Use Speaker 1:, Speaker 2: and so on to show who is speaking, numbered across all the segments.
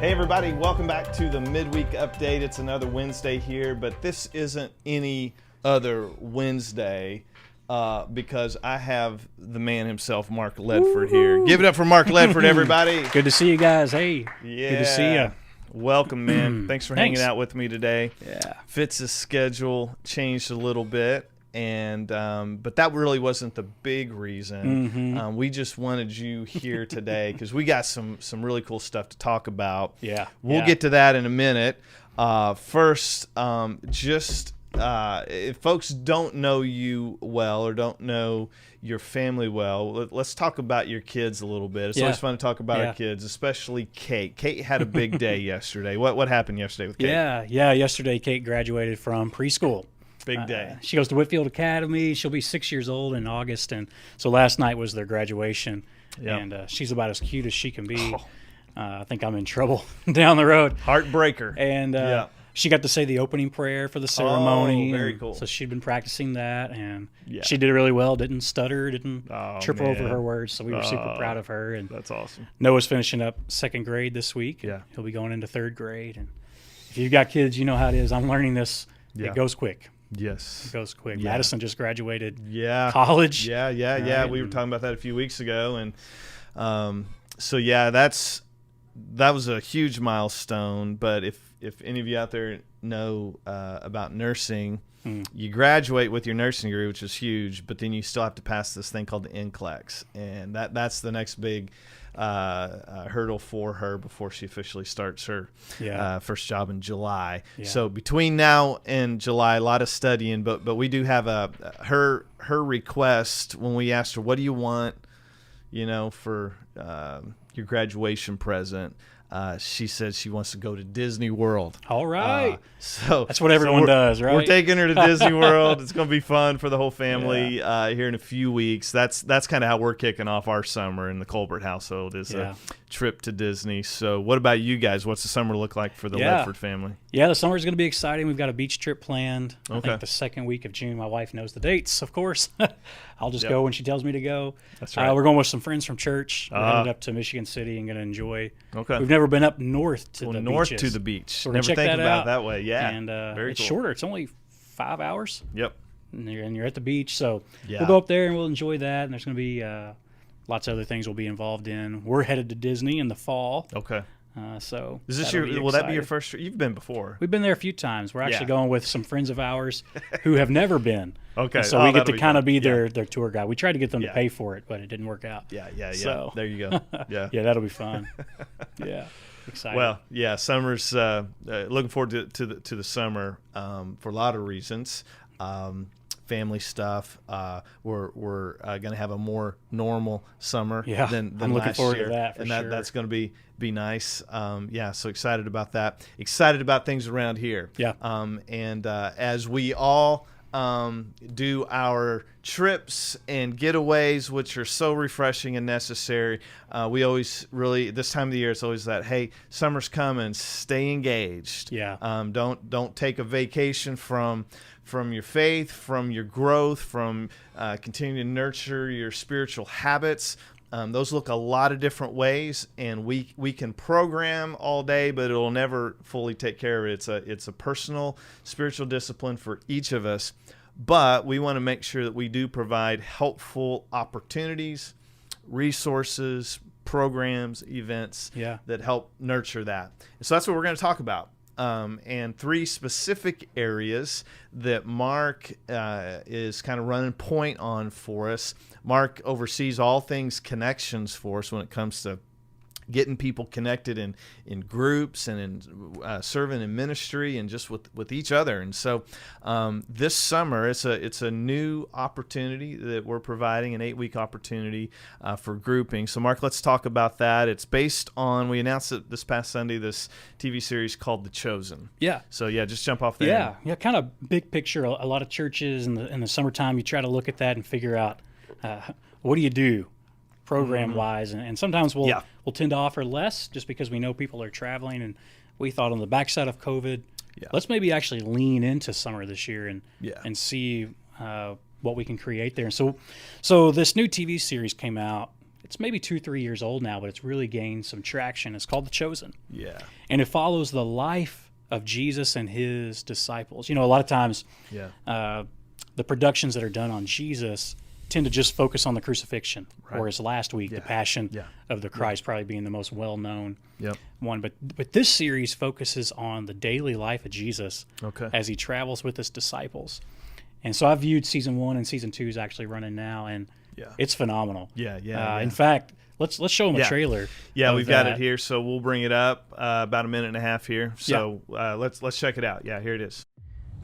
Speaker 1: Hey everybody, welcome back to the midweek update. It's another Wednesday here, but this isn't any other Wednesday because I have the man himself, Mark Ledford, here. Give it up for Mark Ledford, everybody.
Speaker 2: Good to see you guys. Hey,
Speaker 1: Yeah.
Speaker 2: good to see you.
Speaker 1: Welcome, man. Thanks for hanging
Speaker 2: Thanks.
Speaker 1: out with me today.
Speaker 2: Yeah.
Speaker 1: Fitz's schedule changed a little bit, and but that really wasn't the big reason. We just wanted you here today because we got some really cool stuff to talk about.
Speaker 2: Yeah.
Speaker 1: We'll get to that in a minute. First, if folks don't know you well or don't know your family well, let's talk about your kids a little bit. It's always fun to talk about our kids, especially Kate. Kate had a big day yesterday. What happened yesterday with Kate?
Speaker 2: Yeah. Yesterday, Kate graduated from preschool.
Speaker 1: Big day.
Speaker 2: She goes to Whitfield Academy. She'll be 6 years old in August, and so last night was their graduation.
Speaker 1: Yep.
Speaker 2: And she's about as cute as she can be. I think I'm in trouble down the road.
Speaker 1: Heartbreaker.
Speaker 2: And she got to say the opening prayer for the ceremony.
Speaker 1: Oh, very cool.
Speaker 2: So she'd been practicing that, and
Speaker 1: Yeah.
Speaker 2: she did it really well. Didn't stutter, didn't trip over
Speaker 1: man.
Speaker 2: her words. So we were super proud of her. And
Speaker 1: That's awesome.
Speaker 2: Noah's finishing up second grade this week.
Speaker 1: Yeah.
Speaker 2: He'll be going into third grade. And if you've got kids, you know how it is. I'm learning this.
Speaker 1: Yeah.
Speaker 2: It goes quick.
Speaker 1: Yes.
Speaker 2: It goes quick.
Speaker 1: Yeah.
Speaker 2: Madison just graduated
Speaker 1: college.
Speaker 2: college.
Speaker 1: Yeah.
Speaker 2: Right.
Speaker 1: We were talking about that a few weeks ago, and that was a huge milestone. But if any of you out there know about nursing, you graduate with your nursing degree, which is huge, but then you still have to pass this thing called the NCLEX, and that's the next big hurdle for her before she officially starts her first job in July.
Speaker 2: Yeah.
Speaker 1: So between now and July, a lot of studying, but we do have her request when we asked her, what do you want, for your graduation present? She said she wants to go to Disney World.
Speaker 2: All right.
Speaker 1: So
Speaker 2: that's what everyone does, right?
Speaker 1: We're taking her to Disney World. It's going to be fun for the whole family here in a few weeks. That's kind of how we're kicking off our summer in the Colbert household is a trip to Disney. So what about you guys? What's the summer look like for the Ledford family?
Speaker 2: Yeah, the summer is going to be exciting. We've got a beach trip planned.
Speaker 1: Okay.
Speaker 2: I think the second week of June. My wife knows the dates, of course. I'll just go when she tells me to go.
Speaker 1: That's right.
Speaker 2: We're going with some friends from church. We're headed up to Michigan City and going to enjoy.
Speaker 1: Okay.
Speaker 2: We've never been up north to the
Speaker 1: north
Speaker 2: beaches.
Speaker 1: to the beach.
Speaker 2: So we're
Speaker 1: Never
Speaker 2: check
Speaker 1: think
Speaker 2: that
Speaker 1: about
Speaker 2: out.
Speaker 1: it that way. Yeah.
Speaker 2: And
Speaker 1: Very
Speaker 2: it's
Speaker 1: cool.
Speaker 2: shorter. It's only 5 hours.
Speaker 1: Yep.
Speaker 2: And you're at the beach. So
Speaker 1: Yeah.
Speaker 2: we'll go up there and we'll enjoy that. And there's going to be lots of other things we'll be involved in. We're headed to Disney in the fall.
Speaker 1: Okay.
Speaker 2: So
Speaker 1: Is this
Speaker 2: will
Speaker 1: that be your first trip? You've been before.
Speaker 2: We've been there a few times. We're actually going with some friends of ours who have never been.
Speaker 1: Okay.
Speaker 2: And so we get
Speaker 1: that'll
Speaker 2: to kind of
Speaker 1: fun.
Speaker 2: be their tour guide. We tried to get them
Speaker 1: Yeah.
Speaker 2: to pay for it, but it didn't work out.
Speaker 1: Yeah.
Speaker 2: So
Speaker 1: There you go. Yeah.
Speaker 2: yeah, that'll be fun. Yeah, excited.
Speaker 1: Well, yeah, summer's looking forward to the summer for a lot of reasons. Family stuff. We're going to have a more normal summer than
Speaker 2: I'm looking
Speaker 1: last
Speaker 2: forward
Speaker 1: year,
Speaker 2: to that for
Speaker 1: and
Speaker 2: sure.
Speaker 1: that's going to be nice. So excited about that. Excited about things around here.
Speaker 2: Yeah.
Speaker 1: And as we all do our trips and getaways, which are so refreshing and necessary, we always really, this time of the year, it's always that, hey, summer's coming, stay engaged.
Speaker 2: Yeah.
Speaker 1: Don't take a vacation from your faith, from your growth, from continuing to nurture your spiritual habits. Those look a lot of different ways, and we can program all day, but it'll never fully take care of it. It's a personal spiritual discipline for each of us, but we want to make sure that we do provide helpful opportunities, resources, programs, events that help nurture that. And so that's what we're going to talk about. And 3 specific areas that Mark is kind of running point on for us. Mark oversees all things connections for us when it comes to getting people connected in groups and in serving in ministry and just with each other. And so this summer, it's a new opportunity that we're providing, an 8-week opportunity for grouping. So Mark, let's talk about that. It's based on, we announced it this past Sunday, this TV series called The Chosen.
Speaker 2: Yeah.
Speaker 1: So just jump off there.
Speaker 2: Yeah, kind of big picture. A lot of churches in the summertime, you try to look at that and figure out what do you do program-wise, and sometimes we'll tend to offer less just because we know people are traveling, and we thought on the backside of COVID, let's maybe actually lean into summer this year and see what we can create there. And so this new TV series came out it's maybe 2-3 years old now, but it's really gained some traction. It's called The Chosen.
Speaker 1: Yeah.
Speaker 2: And it follows the life of Jesus and his disciples. You know, a lot of times the productions that are done on Jesus tend to just focus on the crucifixion, whereas last week, the Passion of the Christ probably being the most well-known one. But this series focuses on the daily life of Jesus as he travels with his disciples. And so I viewed season 1 and season 2 is actually running now, and it's phenomenal. In fact, let's show them a trailer.
Speaker 1: Yeah, we've got it here, so we'll bring it up about a minute and a half here. So let's check it out. Yeah, here it is.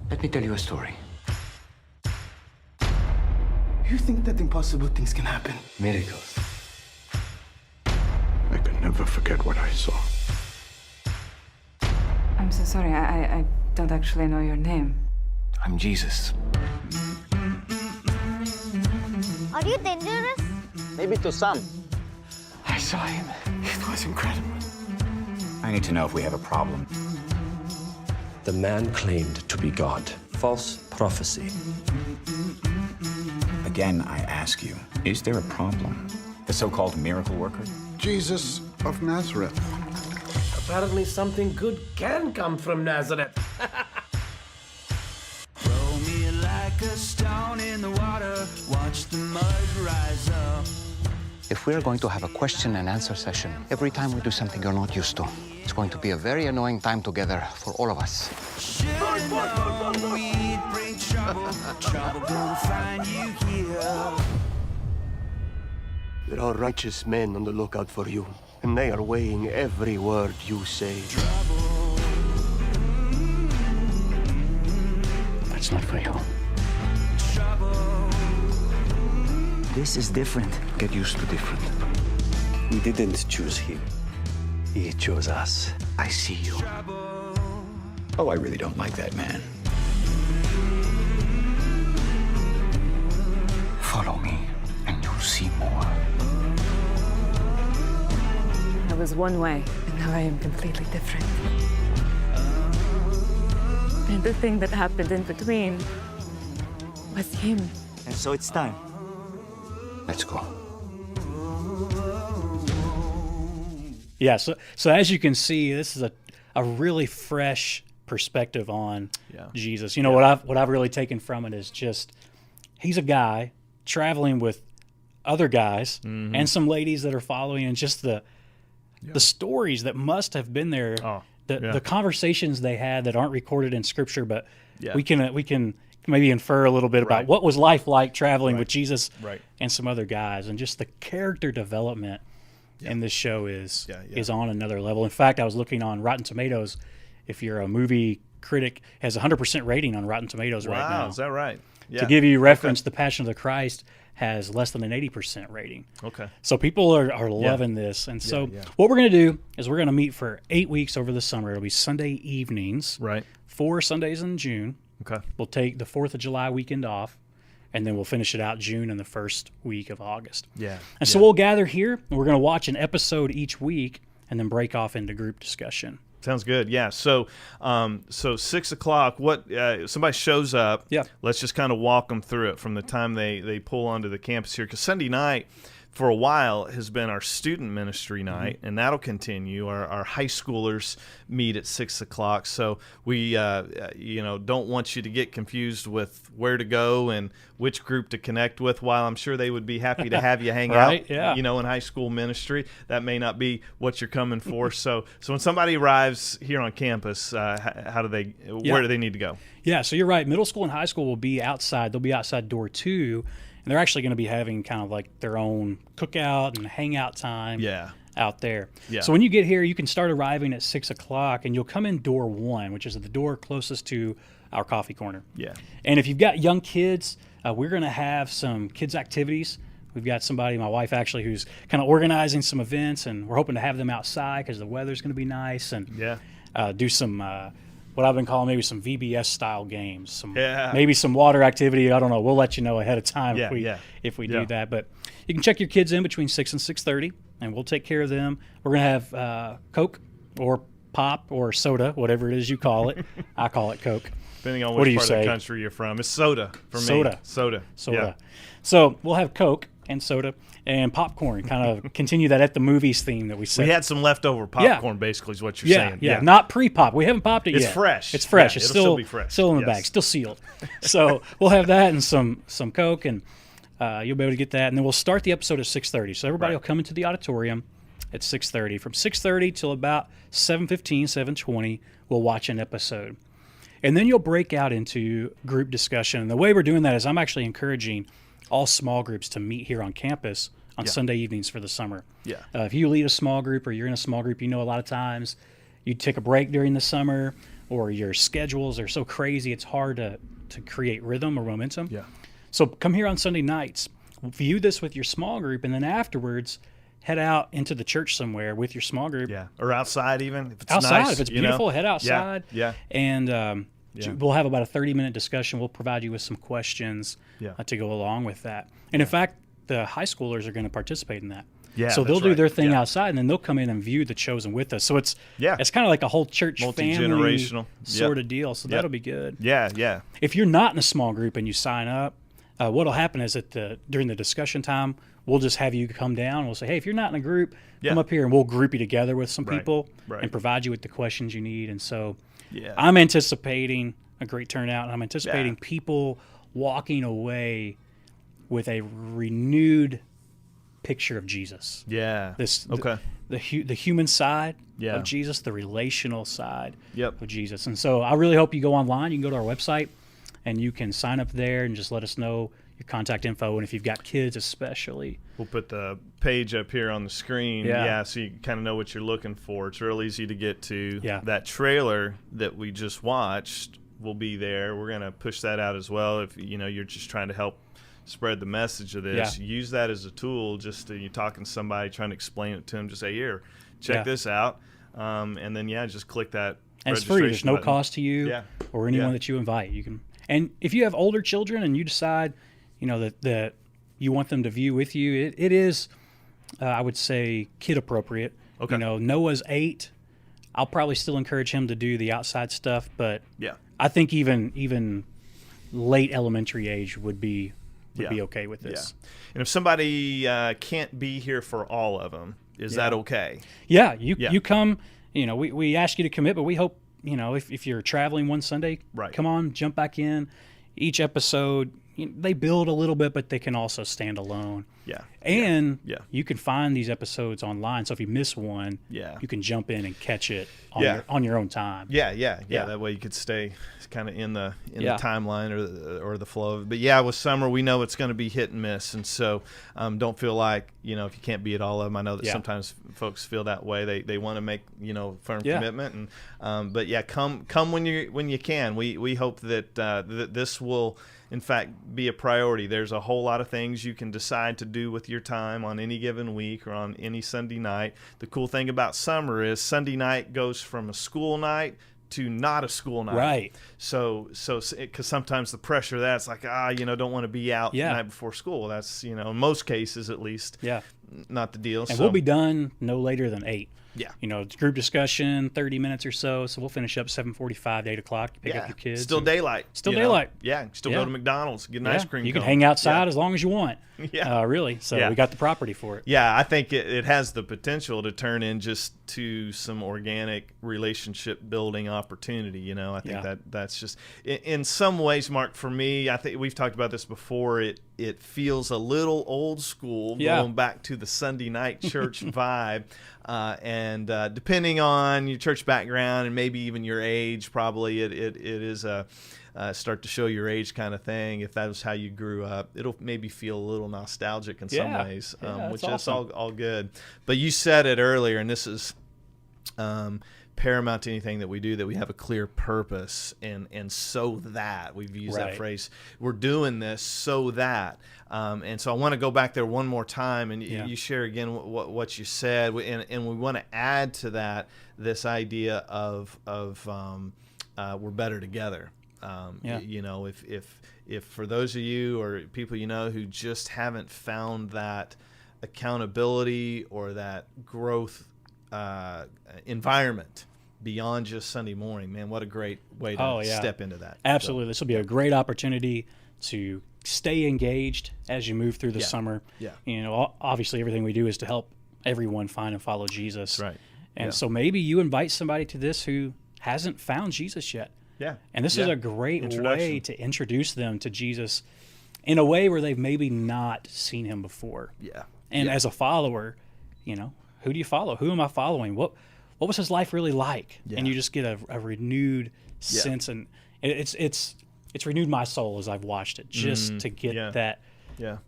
Speaker 3: Let me tell you a story. You think that impossible things can happen? Miracles.
Speaker 4: I can never forget what I saw.
Speaker 5: I'm so sorry. I don't actually know your name.
Speaker 3: I'm Jesus.
Speaker 6: Are you dangerous?
Speaker 7: Maybe to some.
Speaker 3: I saw him. It was incredible.
Speaker 8: I need to know if we have a problem.
Speaker 9: The man claimed to be God. False prophecy.
Speaker 8: Again, I ask you, is there a problem? The so-called miracle worker?
Speaker 4: Jesus of Nazareth.
Speaker 9: Apparently something good can come from Nazareth.
Speaker 10: Roll me like a stone in the water. Watch the mud rise up.
Speaker 3: If we're going to have a question and answer session every time we do something you're not used to, it's going to be a very annoying time together for all of us.
Speaker 10: We'd bring trouble. Trouble will find you here.
Speaker 11: There are righteous men on the lookout for you, and they are weighing every word you say.
Speaker 3: That's not for you.
Speaker 7: This is different.
Speaker 3: Get used to different.
Speaker 9: We didn't choose him. He chose us.
Speaker 3: I see you.
Speaker 8: Oh, I really don't like that man.
Speaker 3: Follow me, and you'll see more.
Speaker 5: I was one way, and now I am completely different. And the thing that happened in between was him.
Speaker 7: And so it's time.
Speaker 3: Let's go.
Speaker 2: Yeah, so as you can see, this is a really fresh perspective on Jesus. You know, what I've really taken from it is just he's a guy traveling with other guys and some ladies that are following, and just the stories that must have been there, the conversations they had that aren't recorded in Scripture, but we can maybe infer a little bit about what was life like traveling with Jesus and some other guys, and just the character development in this show is on another level. In fact, I was looking on Rotten Tomatoes. If you're a movie critic, has 100% rating on Rotten Tomatoes right now.
Speaker 1: Wow, is that right? Yeah.
Speaker 2: To give you reference, The Passion of the Christ has less than an 80% rating.
Speaker 1: Okay.
Speaker 2: So people are loving this. And so what we're going to do is we're going to meet for 8 weeks over the summer. It'll be Sunday evenings.
Speaker 1: Right.
Speaker 2: 4 Sundays in June.
Speaker 1: Okay.
Speaker 2: We'll take the 4th of July weekend off, and then we'll finish it out June and the first week of August.
Speaker 1: Yeah.
Speaker 2: And so we'll gather here, and we're going to watch an episode each week and then break off into group discussion.
Speaker 1: Sounds good. Yeah. So, 6 o'clock. What? Somebody shows up.
Speaker 2: Yeah.
Speaker 1: Let's just kind of walk them through it from the time they pull onto the campus here, because Sunday night, for a while, has been our student ministry night, and that'll continue. Our high schoolers meet at 6 o'clock. So we, don't want you to get confused with where to go and which group to connect with. While I'm sure they would be happy to have you hang out, in high school ministry, that may not be what you're coming for. So when somebody arrives here on campus, how do they? Where do they need to go?
Speaker 2: Yeah. So you're right. Middle school and high school will be outside. They'll be outside door 2. And they're actually going to be having kind of like their own cookout and hangout time out there. Yeah. So when you get here, you can start arriving at 6 o'clock, and you'll come in door 1, which is the door closest to our coffee corner.
Speaker 1: Yeah.
Speaker 2: And if you've got young kids, we're going to have some kids' activities. We've got somebody, my wife actually, who's kind of organizing some events, and we're hoping to have them outside because the weather's going to be nice, and do some what I've been calling maybe some VBS-style games, maybe some water activity. I don't know. We'll let you know ahead of time if we do that. But you can check your kids in between 6 and 6:30, and we'll take care of them. We're going to have Coke or pop or soda, whatever it is you call it. I call it Coke.
Speaker 1: Depending on which part of the country you're from. It's soda for me.
Speaker 2: Soda.
Speaker 1: Yeah.
Speaker 2: So we'll have Coke, and soda and popcorn. Kind of continue that at the movies theme that we said.
Speaker 1: We had some leftover popcorn, basically, is what you're saying.
Speaker 2: Yeah, not pre-pop. We haven't popped it yet.
Speaker 1: It's fresh.
Speaker 2: It's fresh.
Speaker 1: Yeah,
Speaker 2: it's
Speaker 1: it'll still be fresh.
Speaker 2: Still in the bag, still sealed. So we'll have that and some Coke, and you'll be able to get that. And then we'll start the episode at 6:30. So everybody will come into the auditorium at 6:30. From 6:30 till about 7:15, 7:20, we'll watch an episode. And then you'll break out into group discussion. And the way we're doing that is I'm actually encouraging all small groups to meet here on campus on Sunday evenings for the summer.
Speaker 1: Yeah.
Speaker 2: If you lead a small group or you're in a small group, a lot of times you take a break during the summer or your schedules are so crazy it's hard to create rhythm or momentum.
Speaker 1: Yeah.
Speaker 2: So come here on Sunday nights, view this with your small group, and then afterwards head out into the church somewhere with your small group.
Speaker 1: Yeah, or outside even. If it's
Speaker 2: outside,
Speaker 1: nice,
Speaker 2: if it's beautiful, head outside.
Speaker 1: Yeah.
Speaker 2: And we'll have about a 30-minute discussion. We'll provide you with some questions to go along with that. And in fact, the high schoolers are going to participate in that.
Speaker 1: Yeah,
Speaker 2: so they'll do their thing outside, and then they'll come in and view the Chosen with us. So it's kind of like a whole church family sort of deal. So that'll be good.
Speaker 1: Yeah.
Speaker 2: If you're not in a small group and you sign up, what'll happen is during the discussion time, we'll just have you come down. We'll say, hey, if you're not in a group, come up here, and we'll group you together with some people and provide you with the questions you need. And so I'm anticipating a great turnout, and I'm anticipating people walking away with a renewed picture of Jesus.
Speaker 1: Yeah.
Speaker 2: The human side of Jesus, the relational side of Jesus. And so I really hope you go online. You can go to our website, and you can sign up there and just let us know your contact info, and if you've got kids especially.
Speaker 1: We'll put the page up here on the screen, so you kind of know what you're looking for. It's real easy to get to. That trailer that we just watched will be there. We're going to push that out as well. If you're just trying to help spread the message of this, use that as a tool. Just you're talking to somebody, trying to explain it to them, just say, here, check this out, and then just click that.
Speaker 2: And it's free. There's no cost to you or anyone that you invite. You can. And if you have older children and you decide that you want them to view with you, it is, I would say, kid appropriate. Okay. Noah's 8. I'll probably still encourage him to do the outside stuff, but I think even late elementary age would be okay with this.
Speaker 1: Yeah. And if somebody can't be here for all of them, is that okay?
Speaker 2: Yeah, you come. We ask you to commit, but we hope if you're traveling one Sunday, come on, jump back in. Each episode, they build a little bit, but they can also stand alone.
Speaker 1: Yeah.
Speaker 2: And you can find these episodes online. So if you miss one, you can jump in and catch it on your own time.
Speaker 1: Yeah. That way you could stay kind of in the timeline or the flow of it. But with summer, we know it's going to be hit and miss. And so don't feel like, if you can't be at all of them. I know that sometimes folks feel that way. They want to make, firm commitment. And but come when you can. We hope that this will, in fact, be a priority. There's a whole lot of things you can decide to do with your time on any given week or on any Sunday night. The cool thing about summer is Sunday night goes from a school night to not a school night.
Speaker 2: Right.
Speaker 1: So because sometimes the pressure of that's like, don't want to be out the night before school. That's, in most cases at least, not the deal.
Speaker 2: And we'll be done no later than 8.
Speaker 1: Yeah.
Speaker 2: It's group discussion, 30 minutes or so. So we'll finish up 7:45, 8 o'clock. You pick up your kids.
Speaker 1: Still daylight.
Speaker 2: Daylight.
Speaker 1: Yeah. Still go to McDonald's, get an ice cream
Speaker 2: You can
Speaker 1: cone.
Speaker 2: hang outside as long as you want. Really. So we got the property for it.
Speaker 1: Yeah, I think it has the potential to turn in just to some organic relationship building opportunity. I think that's just in some ways, Mark, for me, I think we've talked about this before. It feels a little old school, going back to the Sunday night church vibe. And depending on your church background and maybe even your age, probably it is a start to show your age kind of thing. If that was how you grew up, it'll maybe feel a little nostalgic in some ways, which is all good. But you said it earlier, and this is paramount to anything that we do, that we have a clear purpose, and so that we've used that phrase. We're doing this so that. And so I want to go back there one more time, and you share again what you said, and we want to add to that this idea of we're better together. If for those of you or people who just haven't found that accountability or that growth environment beyond just Sunday morning, man, what a great way to step into that.
Speaker 2: Absolutely. This will be a great opportunity to stay engaged as you move through the summer.
Speaker 1: Yeah.
Speaker 2: You know, obviously everything we do is to help everyone find and follow Jesus.
Speaker 1: Right.
Speaker 2: And so maybe you invite somebody to this who hasn't found Jesus yet.
Speaker 1: Yeah.
Speaker 2: And this is a great way to introduce them to Jesus in a way where they've maybe not seen him before.
Speaker 1: Yeah.
Speaker 2: And as a follower, you know, who do you follow? Who am I following? What was his life really like?
Speaker 1: Yeah.
Speaker 2: And you just get a renewed sense, and it's renewed my soul as I've watched it, just to get that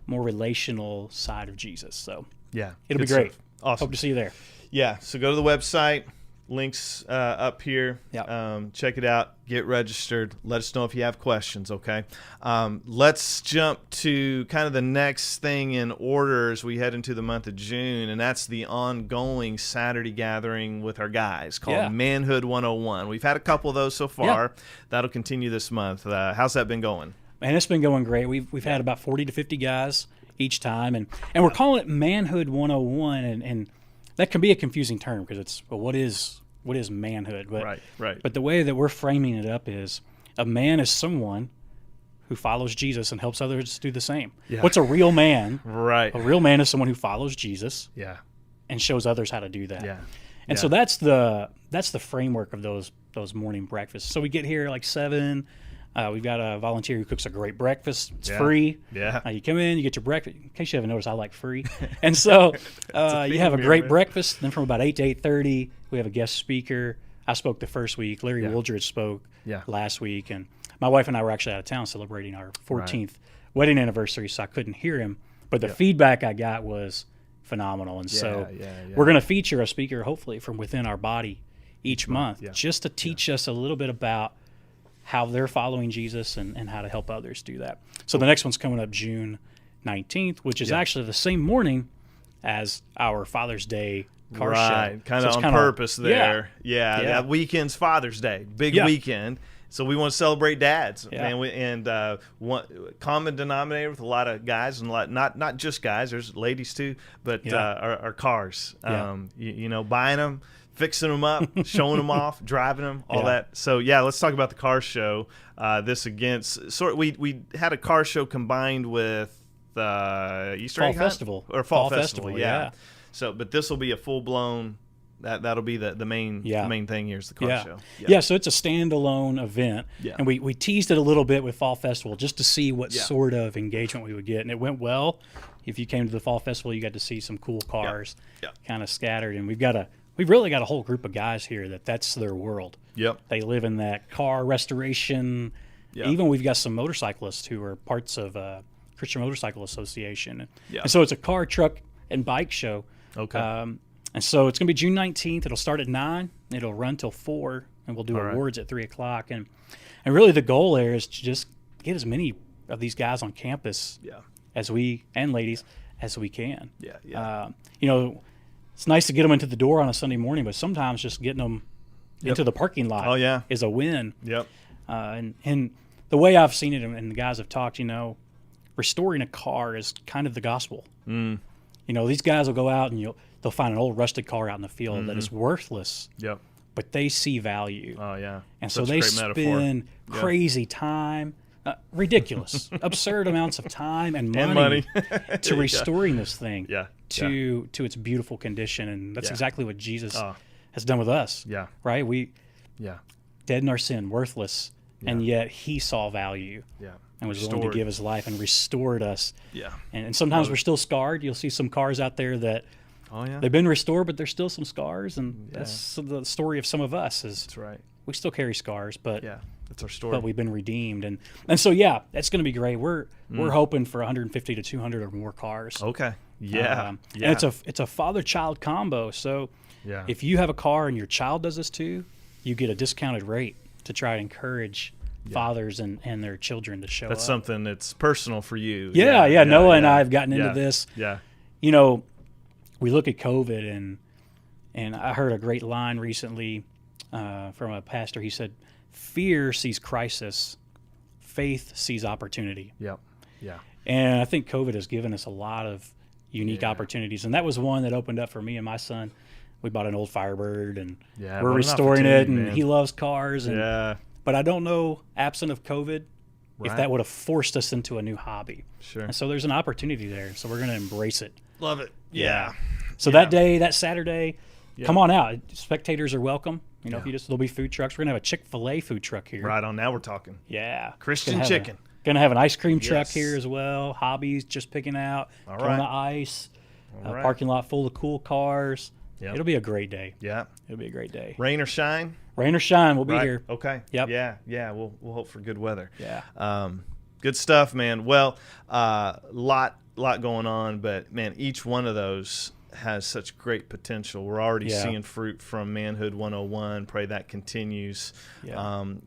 Speaker 2: more relational side of Jesus. So it'll be great.
Speaker 1: Awesome.
Speaker 2: Hope to see you there.
Speaker 1: Yeah. So go to the website. Links up here.
Speaker 2: Yeah.
Speaker 1: Check it out. Get registered. Let us know if you have questions, okay? Let's jump to kind of the next thing in order as we head into the month of June, and that's the ongoing Saturday gathering with our guys called Manhood 101. We've had a couple of those so far.
Speaker 2: Yeah.
Speaker 1: That'll continue this month. How's that been going?
Speaker 2: Man, it's been going great. We've had about 40 to 50 guys each time, and we're calling it Manhood 101, and that can be a confusing term because it's, well, what is manhood? But,
Speaker 1: right.
Speaker 2: But the way that we're framing it up is a man is someone who follows Jesus and helps others do the same.
Speaker 1: Yeah.
Speaker 2: What's a real man?
Speaker 1: Right.
Speaker 2: A real man is someone who follows Jesus.
Speaker 1: Yeah.
Speaker 2: And shows others how to do that.
Speaker 1: Yeah.
Speaker 2: And so that's the framework of those morning breakfasts. So we get here like 7. We've got a volunteer who cooks a great breakfast. It's free.
Speaker 1: Yeah.
Speaker 2: You come in, you get your breakfast. In case you haven't noticed, I like free. And so you have a great breakfast. Then from about 8 to 8:30, we have a guest speaker. I spoke the first week. Larry Wooldridge spoke last week. And my wife and I were actually out of town celebrating our 14th wedding anniversary, so I couldn't hear him. But the feedback I got was phenomenal. And so we're going to feature a speaker, hopefully, from within our body each month, just to teach us a little bit about how they're following Jesus and how to help others do that. So the next one's coming up June 19th, which is actually the same morning as our Father's Day car show.
Speaker 1: Right, kind of on purpose there. Yeah, that weekend's Father's Day, big weekend. So we want to celebrate dads, and one common denominator with a lot of guys and a lot not just guys. There's ladies too, but our cars. You know, buying them, fixing them up, showing them off, driving them, all that. So let's talk about the car show. This against we had a car show combined with Easter
Speaker 2: Fall
Speaker 1: egg
Speaker 2: Festival
Speaker 1: hunt? Or Fall Festival. Yeah. So, but this will be a full blown. That'll be the main thing here is the car show.
Speaker 2: Yeah, so it's a standalone event, and we teased it a little bit with Fall Festival just to see what sort of engagement we would get, and it went well. If you came to the Fall Festival, you got to see some cool cars kind of scattered, and we've really got a whole group of guys here that's their world.
Speaker 1: Yep.
Speaker 2: They live in that car restoration. Yep. Even we've got some motorcyclists who are parts of Christian Motorcycle Association. And so it's a car, truck, and bike show.
Speaker 1: Okay.
Speaker 2: And so it's going to be June 19th. It'll start at 9. It'll run till 4, and we'll do awards at 3 o'clock. And really the goal there is to just get as many of these guys on campus and ladies as we can. You know, it's nice to get them into the door on a Sunday morning, but sometimes just getting them into the parking lot is a win.
Speaker 1: Yep.
Speaker 2: And the way I've seen it, and the guys have talked, you know, restoring a car is kind of the gospel. You know, these guys will go out and they'll find an old rusted car out in the field that is worthless.
Speaker 1: Yep.
Speaker 2: But they see value.
Speaker 1: Oh yeah.
Speaker 2: And so they spend crazy time, ridiculous, absurd amounts of time and money to restoring this thing to its beautiful condition. And that's exactly what Jesus has done with us.
Speaker 1: Yeah.
Speaker 2: Right? We dead in our sin, worthless, and yet he saw value.
Speaker 1: Yeah.
Speaker 2: And was willing to give his life and restored us.
Speaker 1: Yeah.
Speaker 2: And sometimes we're still scarred. You'll see some cars out there that they've been restored, but there's still some scars. And that's the story of some of us. That's
Speaker 1: right.
Speaker 2: We still carry scars, but
Speaker 1: that's our story.
Speaker 2: But we've been redeemed. And so, that's going to be great. We're hoping for 150 to 200 or more cars.
Speaker 1: Okay. Yeah.
Speaker 2: And it's a father-child combo. So if you have a car and your child does this too, you get a discounted rate to try to encourage fathers and their children to show up.
Speaker 1: That's something that's personal for you.
Speaker 2: Noah and I have gotten into this.
Speaker 1: Yeah.
Speaker 2: You know, we look at COVID, and I heard a great line recently from a pastor. He said, fear sees crisis, faith sees opportunity.
Speaker 1: Yep. Yeah.
Speaker 2: And I think COVID has given us a lot of unique opportunities, and that was one that opened up for me and my son. We bought an old Firebird, and we're restoring it, and he loves cars. And, but I don't know, absent of COVID, if that would have forced us into a new hobby.
Speaker 1: Sure.
Speaker 2: And so there's an opportunity there. So we're going to embrace it.
Speaker 1: Love it. Yeah.
Speaker 2: So that day, that Saturday, come on out. Spectators are welcome. You know, if you just, there'll be food trucks. We're going to have a Chick-fil-A food truck here.
Speaker 1: Right on. Now we're talking.
Speaker 2: Yeah.
Speaker 1: Christian chicken.
Speaker 2: Going to have an ice cream truck here as well. Hobbies just picking out.
Speaker 1: All
Speaker 2: Throwing
Speaker 1: right.
Speaker 2: the ice. Parking lot full of cool cars.
Speaker 1: Yep.
Speaker 2: It'll be a great day.
Speaker 1: Yeah.
Speaker 2: It'll be a great day.
Speaker 1: Rain or shine?
Speaker 2: Rain or shine, we'll be here.
Speaker 1: Okay.
Speaker 2: Yep.
Speaker 1: Yeah. We'll hope for good weather.
Speaker 2: Yeah.
Speaker 1: Good stuff, man. Well, lot going on, but man, each one of those has such great potential. We're already seeing fruit from Manhood 101. Pray that continues.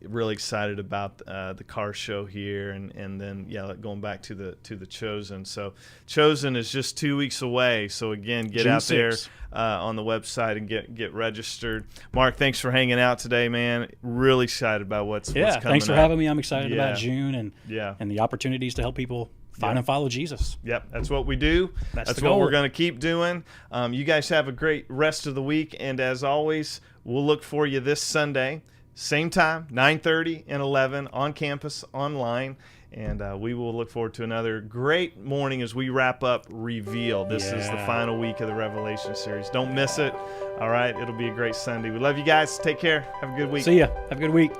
Speaker 1: Really excited about the car show here, and then going back to the Chosen. So Chosen is just 2 weeks away. So again, get
Speaker 2: June
Speaker 1: out there
Speaker 2: 6th.
Speaker 1: On the website and get registered. Mark, thanks for hanging out today, man. Really excited about what's coming
Speaker 2: thanks for
Speaker 1: up.
Speaker 2: having me. I'm excited about June and the opportunities to help people find and follow Jesus.
Speaker 1: Yep, that's what we do. That's what we're going to keep doing. You guys have a great rest of the week, and as always, we'll look for you this Sunday, same time, 9:30 and 11 on campus, online, and we will look forward to another great morning as we wrap up Reveal. This is the final week of the Revelation series. Don't miss it. All right, it'll be a great Sunday. We love you guys. Take care. Have a good week.
Speaker 2: See ya. Have a good week.